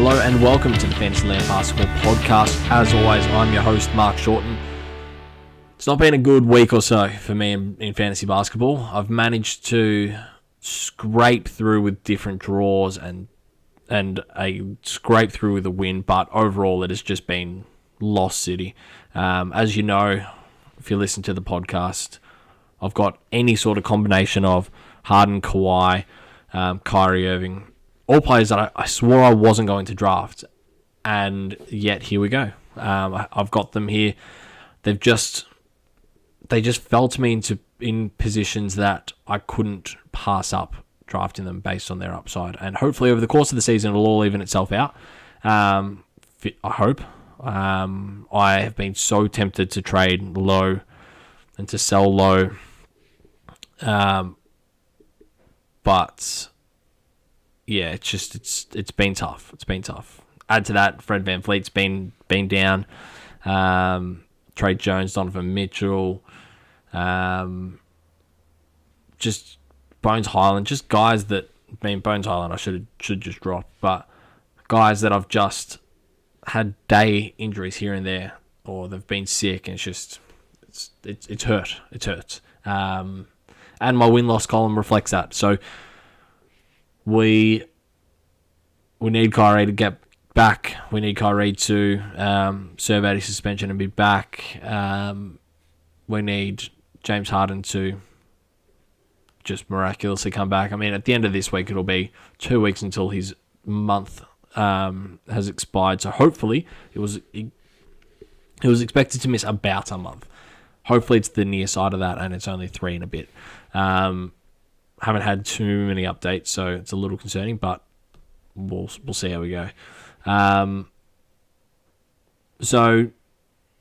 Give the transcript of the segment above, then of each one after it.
Hello and welcome to the Fantasyland Basketball Podcast. As always, I'm your host, Mark Shorten. It's not been a good week or so for me in fantasy basketball. I've managed to scrape through with different draws and a scrape through with a win, but overall it has just been lost city. As you know, if you listen to the podcast, I've got any sort of combination of Harden, Kawhi, Kyrie Irving, all players that I swore I wasn't going to draft, and yet here we go. I've got them here. They just fell to me in positions that I couldn't pass up drafting them based on their upside. And hopefully over the course of the season, it'll all even itself out. I hope. I have been so tempted to trade low and to sell low. But yeah, it's been tough. It's been tough. Add to that, Fred VanVleet's been down. Trey Jones, Donovan Mitchell, just Bones Highland, just guys that Bones Highland I should just drop, but guys that I've just had day injuries here and there, or they've been sick, and it's hurt. It hurts. And my win-loss column reflects that. So we need Kyrie to get back. We need Kyrie to serve out his suspension and be back. We need James Harden to just miraculously come back. I mean, at the end of this week, it'll be 2 weeks until his month has expired. So hopefully, he was expected to miss about a month. Hopefully, it's the near side of that, and it's only 3 and a bit. Haven't had too many updates, so it's a little concerning, but we'll see how we go. So,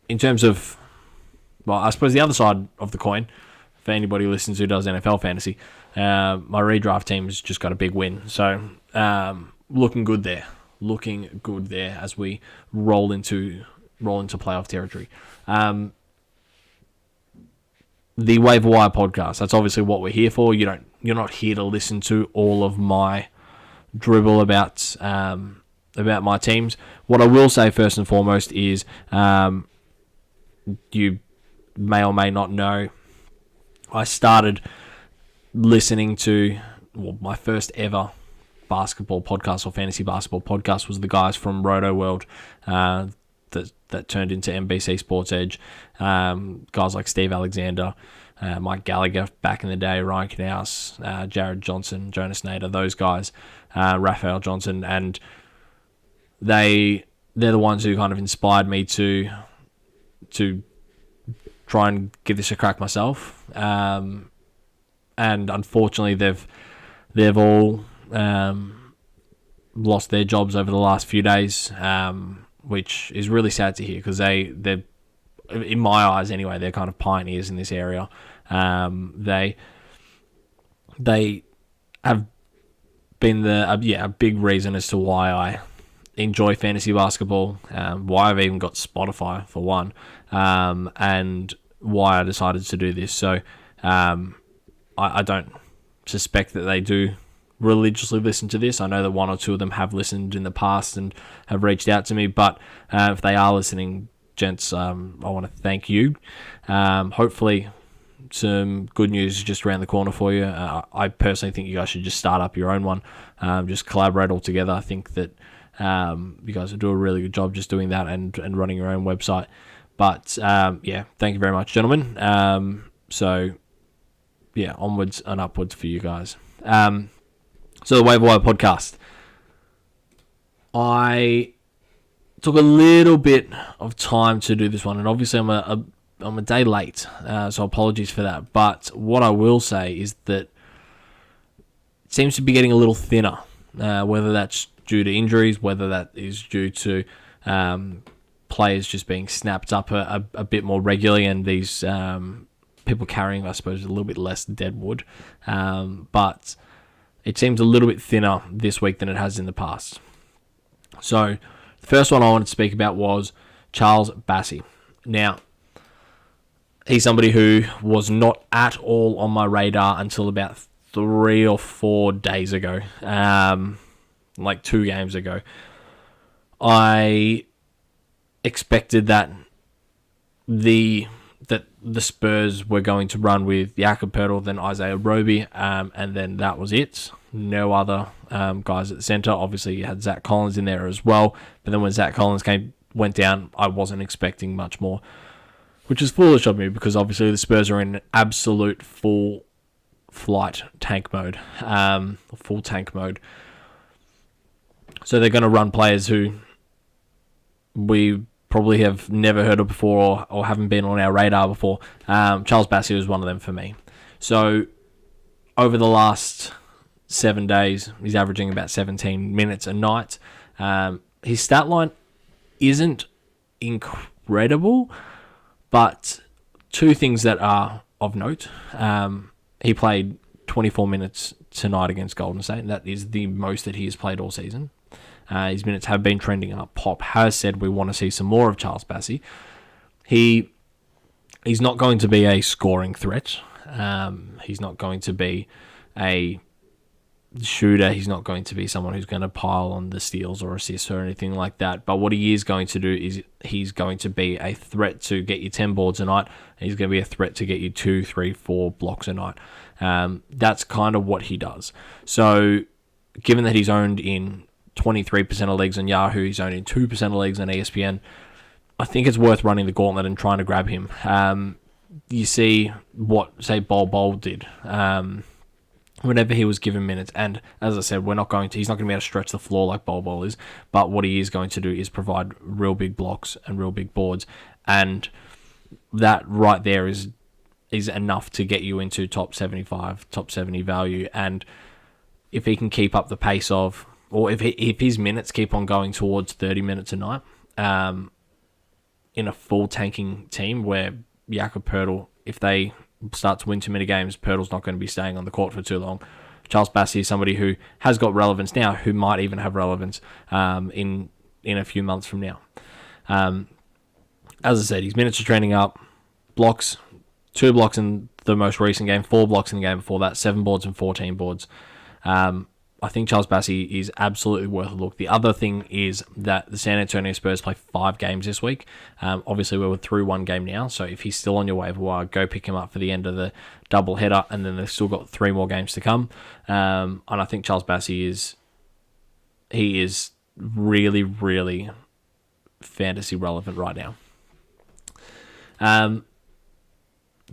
in terms of, well, I suppose the other side of the coin, for anybody who listens who does NFL fantasy, my redraft team has just got a big win. So, looking good there. Looking good there as we roll into playoff territory. The Waiver Wire podcast, that's obviously what we're here for. You're not here to listen to all of my dribble about my teams. What I will say first and foremost is, you may or may not know, I started listening to, well, my first ever basketball podcast or fantasy basketball podcast was the guys from Roto World that turned into NBC Sports Edge. Guys like Steve Alexander, Mike Gallagher back in the day, Ryan Knaus, Jared Johnson, Jonas Nader, those guys, Raphael Johnson, and they're the ones who kind of inspired me to try and give this a crack myself. And unfortunately, they've all lost their jobs over the last few days, which is really sad to hear, because they're, in my eyes anyway, they're kind of pioneers in this area. They have been a big reason as to why I enjoy fantasy basketball, why I've even got Spotify for one, and why I decided to do this. So I don't suspect that they do religiously listen to this. I know that one or two of them have listened in the past and have reached out to me, but if they are listening, gents, I want to thank you. Hopefully some good news is just around the corner for you. I personally think you guys should just start up your own one, just collaborate all together. I think that you guys will do a really good job just doing that and running your own website. But yeah, thank you very much, gentlemen. So yeah, onwards and upwards for you guys. So the Waiver Wire podcast, I took a little bit of time to do this one, and obviously I'm a day late, so apologies for that. But what I will say is that it seems to be getting a little thinner, whether that's due to injuries, whether that is due to players just being snapped up a bit more regularly, and these people carrying, I suppose, a little bit less dead wood. But it seems a little bit thinner this week than it has in the past. So the first one I wanted to speak about was Charles Bassey. Now, he's somebody who was not at all on my radar until about 3 or 4 days ago, like 2 games ago. I expected that the Spurs were going to run with Jakob Poeltl, then Isaiah Roby, and then that was it. No other guys at the centre. Obviously, you had Zach Collins in there as well, but then when Zach Collins went down, I wasn't expecting much more, which is foolish of me because obviously the Spurs are in absolute full tank mode. So they're going to run players who we probably have never heard of before or haven't been on our radar before. Charles Bassey was one of them for me. So over the last 7 days, he's averaging about 17 minutes a night. His stat line isn't incredible, but two things that are of note. He played 24 minutes tonight against Golden State, and that is the most that he has played all season. His minutes have been trending up. Pop has said we want to see some more of Charles Bassey. He's not going to be a scoring threat. He's not going to be a shooter. He's not going to be someone who's going to pile on the steals or assists or anything like that. But what he is going to do is he's going to be a threat to get you 10 boards a night. He's going to be a threat to get you 2, 3, 4 blocks a night. That's kind of what he does. So given that he's owned in 23% of leagues on Yahoo, he's owned in 2% of leagues on ESPN, I think it's worth running the gauntlet and trying to grab him. You see what, say, Bol did whenever he was given minutes. And as I said, he's not going to be able to stretch the floor like Bol is, but what he is going to do is provide real big blocks and real big boards. And that right there is enough to get you into top 75, top 70 value. And if he can keep up the pace of, or if his minutes keep on going towards 30 minutes a night, in a full tanking team where Jakob Poeltl, if they start to win too many games, Poeltl's not going to be staying on the court for too long. Charles Bassey is somebody who has got relevance now, who might even have relevance in a few months from now. As I said, his minutes are trending up. Blocks, 2 blocks in the most recent game, 4 blocks in the game before that, 7 boards and 14 boards. I think Charles Bassey is absolutely worth a look. The other thing is that the San Antonio Spurs play 5 games this week. Obviously, we're through 1 game now, so if he's still on your waiver wire, go pick him up for the end of the double header, and then they've still got 3 more games to come. And I think Charles Bassey is really, really fantasy relevant right now.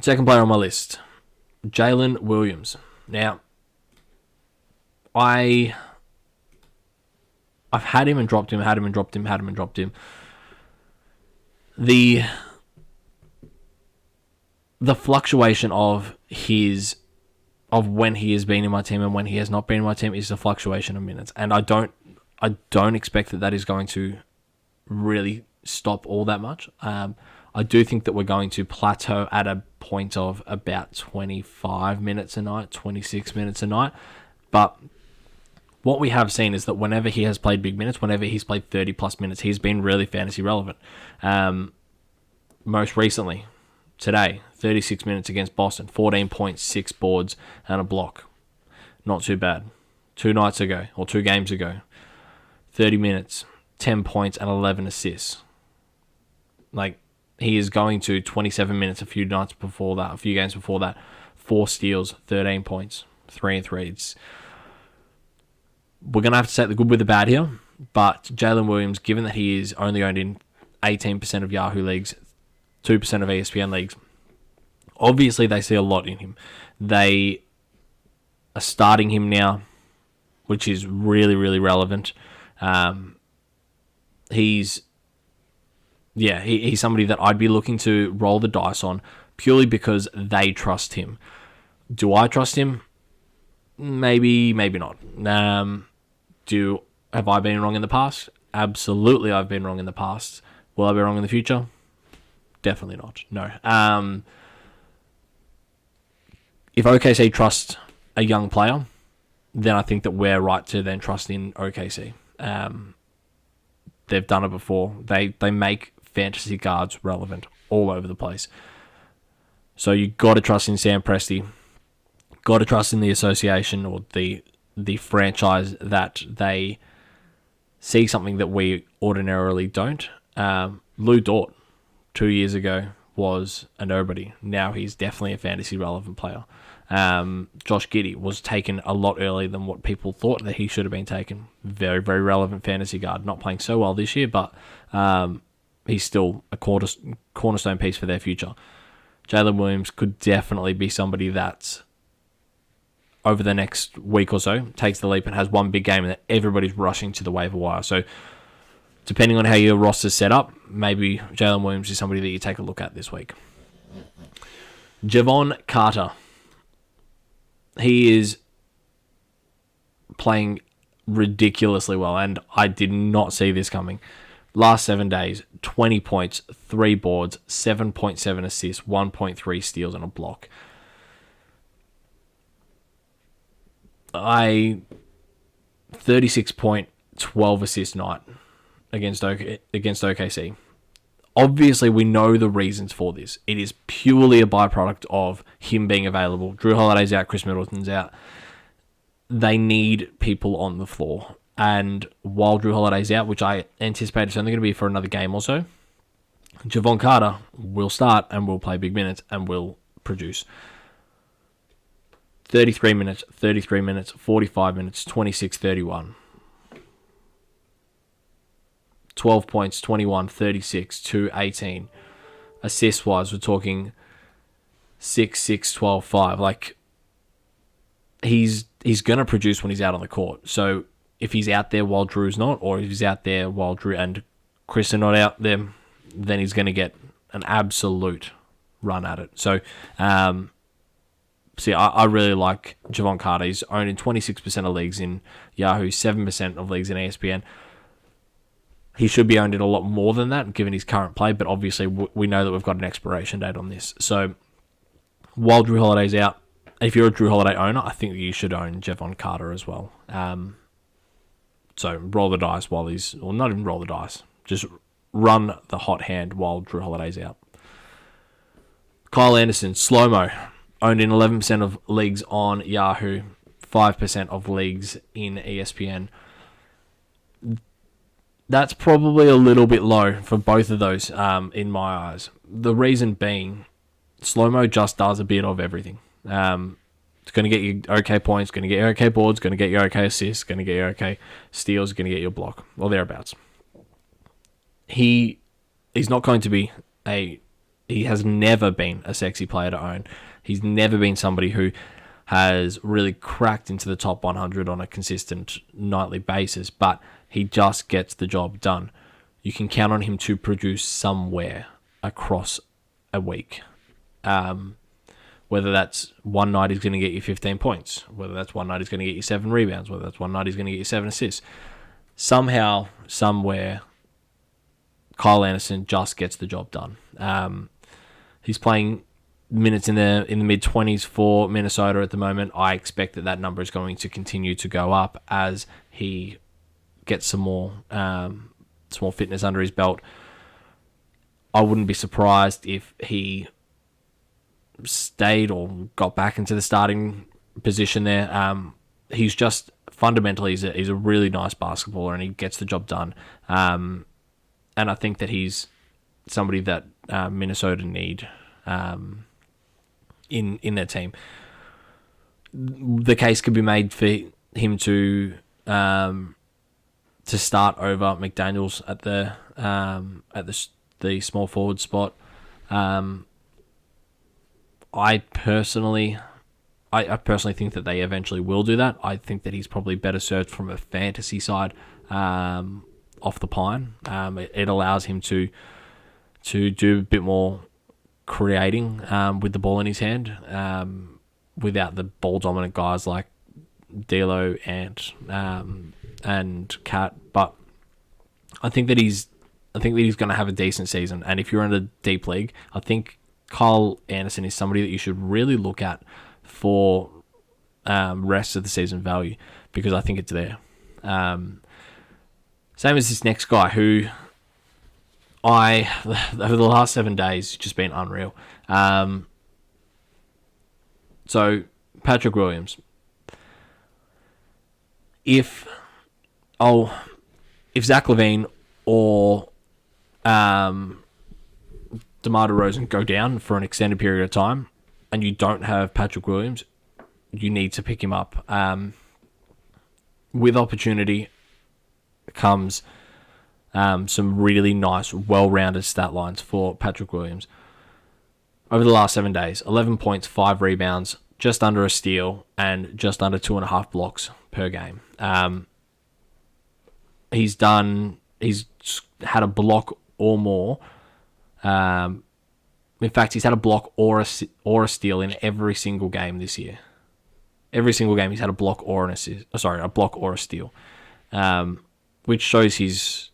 Second player on my list, Jalen Williams. Now, I've had him and dropped him, had him and dropped him, had him and dropped him. The fluctuation of when he has been in my team and when he has not been in my team is the fluctuation of minutes, and I don't expect that is going to really stop all that much. I do think that we're going to plateau at a point of about 25 minutes a night, 26 minutes a night, but what we have seen is that whenever he has played big minutes, whenever he's played 30-plus minutes, he's been really fantasy relevant. Most recently, today, 36 minutes against Boston, 14 points, 6 boards, and a block. Not too bad. 2 nights ago, or 2 games ago, 30 minutes, 10 points, and 11 assists. Like, he is going to 27 minutes a few games before that, 4 steals, 13 points, 3 and 3. We're going to have to take the good with the bad here, but Jalen Williams, given that he is only owned in 18% of Yahoo leagues, 2% of ESPN leagues, obviously they see a lot in him. They are starting him now, which is really, really relevant. He's somebody that I'd be looking to roll the dice on purely because they trust him. Do I trust him? Maybe, maybe not. Have I been wrong in the past? Absolutely, I've been wrong in the past. Will I be wrong in the future? Definitely not. No. If OKC trusts a young player, then I think that we're right to then trust in OKC. They've done it before. They make fantasy guards relevant all over the place. So you got to trust in Sam Presti. Got to trust in the association or the franchise that they see something that we ordinarily don't. Lou Dort, 2 years ago, was a nobody. Now he's definitely a fantasy relevant player. Josh Giddey was taken a lot earlier than what people thought that he should have been taken. Very, very relevant fantasy guard. Not playing so well this year, but he's still a cornerstone piece for their future. Jalen Williams could definitely be somebody that over the next week or so takes the leap and has one big game and that everybody's rushing to the waiver wire. So depending on how your roster's set up, maybe Jalen Williams is somebody that you take a look at this week. Javon Carter. He is playing ridiculously well, and I did not see this coming. Last 7 days, 20 points, 3 boards, 7.7 assists, 1.3 steals, and a block. 36.12 assist night against OKC. Obviously, we know the reasons for this. It is purely a byproduct of him being available. Drew Holiday's out, Chris Middleton's out. They need people on the floor. And while Drew Holiday's out, which I anticipate is only going to be for another game or so, Javon Carter will start and will play big minutes and will produce. 33 minutes, 45 minutes, 26-31. 12 points, 21, 36, 2, 18. Assist-wise, we're talking 6, 6, 12, 5. Like, he's going to produce when he's out on the court. So if he's out there while Drew's not, or if he's out there while Drew and Chris are not out there, then he's going to get an absolute run at it. So, I really like Javon Carter. He's owned in 26% of leagues in Yahoo, 7% of leagues in ESPN. He should be owned in a lot more than that, given his current play, but obviously we know that we've got an expiration date on this. So while Drew Holiday's out, if you're a Drew Holiday owner, I think that you should own Javon Carter as well. So roll the dice while he's... Well, not even roll the dice. Just run the hot hand while Drew Holiday's out. Kyle Anderson, slow-mo, owned in 11% of leagues on Yahoo, 5% of leagues in ESPN. That's probably a little bit low for both of those in my eyes. The reason being, slow-mo just does a bit of everything. It's going to get you okay points, going to get you okay boards, going to get you okay assists, going to get you okay steals, going to get you a block, or thereabouts. He's not going to be he has never been a sexy player to own. He's never been somebody who has really cracked into the top 100 on a consistent nightly basis, but he just gets the job done. You can count on him to produce somewhere across a week. Whether that's one night he's going to get you 15 points, whether that's one night he's going to get you 7 rebounds, whether that's one night he's going to get you 7 assists. Somehow, somewhere, Kyle Anderson just gets the job done. He's playing minutes in the mid-20s for Minnesota at the moment. I expect that number is going to continue to go up as he gets some more fitness under his belt. I wouldn't be surprised if he stayed or got back into the starting position there. He's just fundamentally he's a really nice basketballer and he gets the job done. And I think that he's somebody that Minnesota need in their team. The case could be made for him to start over McDaniels at the small forward spot. I personally think that they eventually will do that. I think that he's probably better served from a fantasy side off the pine. It allows him to do a bit more creating with the ball in his hand without the ball dominant guys like D'Lo and Cat. But I think that he's going to have a decent season. And if you're in a deep league, I think Kyle Anderson is somebody that you should really look at for rest of the season value, because I think it's there. Same as this next guy who over the last 7 days, just been unreal. So Patrick Williams. if Zach LaVine or DeMar DeRozan go down for an extended period of time and you don't have Patrick Williams, you need to pick him up. With opportunity comes some really nice, well-rounded stat lines for Patrick Williams. Over the last 7 days, 11 points, 5 rebounds, just under a steal, and just under 2.5 blocks per game. He's had a block or more. In fact, he's had a block or a steal in every single game this year. Every single game, he's had a block or a block or a steal, which shows his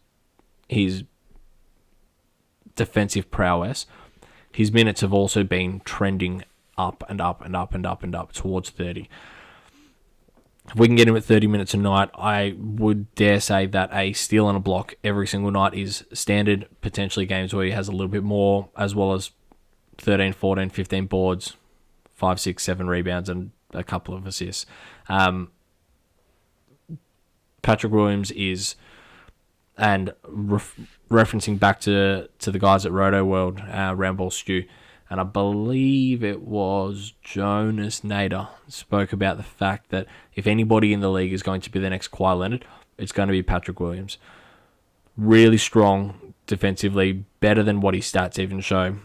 defensive prowess. His minutes have also been trending up and up and up and up and up towards 30. If we can get him at 30 minutes a night, I would dare say that a steal and a block every single night is standard. Potentially games where he has a little bit more, as well as 13, 14, 15 boards, 5, 6, 7 rebounds, and a couple of assists. Patrick Williams is, and referencing back to the guys at Roto World, Roundball Stew, and I believe it was Jonas Nader, spoke about the fact that if anybody in the league is going to be the next Kawhi Leonard, it's going to be Patrick Williams. Really strong defensively, better than what his stats even show,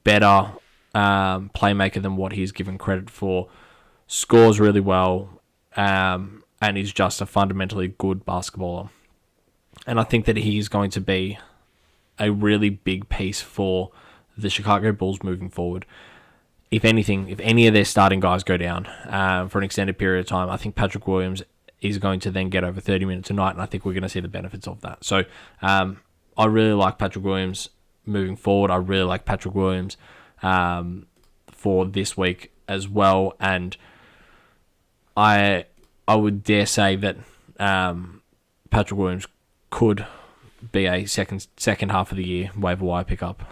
better playmaker than what he's given credit for, scores really well, and is just a fundamentally good basketballer. And I think that he's going to be a really big piece for the Chicago Bulls moving forward. If anything, if any of their starting guys go down for an extended period of time, I think Patrick Williams is going to then get over 30 minutes a night, and I think we're going to see the benefits of that. So I really like Patrick Williams moving forward. I really like Patrick Williams for this week as well, and I would dare say that Patrick Williams could be a second half of the year waiver wire pickup.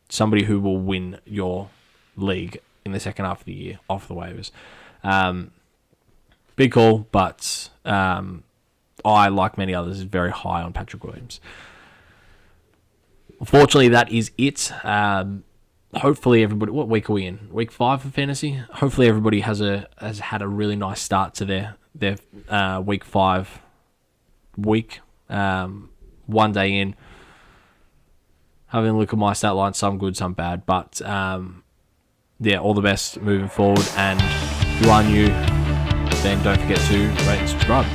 Somebody who will win your league in the second half of the year off the waivers. Big call, but I, like many others, is very high on Patrick Williams. Unfortunately, that is it. Hopefully everybody... What week are we in? Week 5 for fantasy? Hopefully everybody has had a really nice start to their week 5 week. 1 day in. Having a look at my stat line, some good, some bad. But all the best moving forward. And if you are new, then don't forget to rate and subscribe.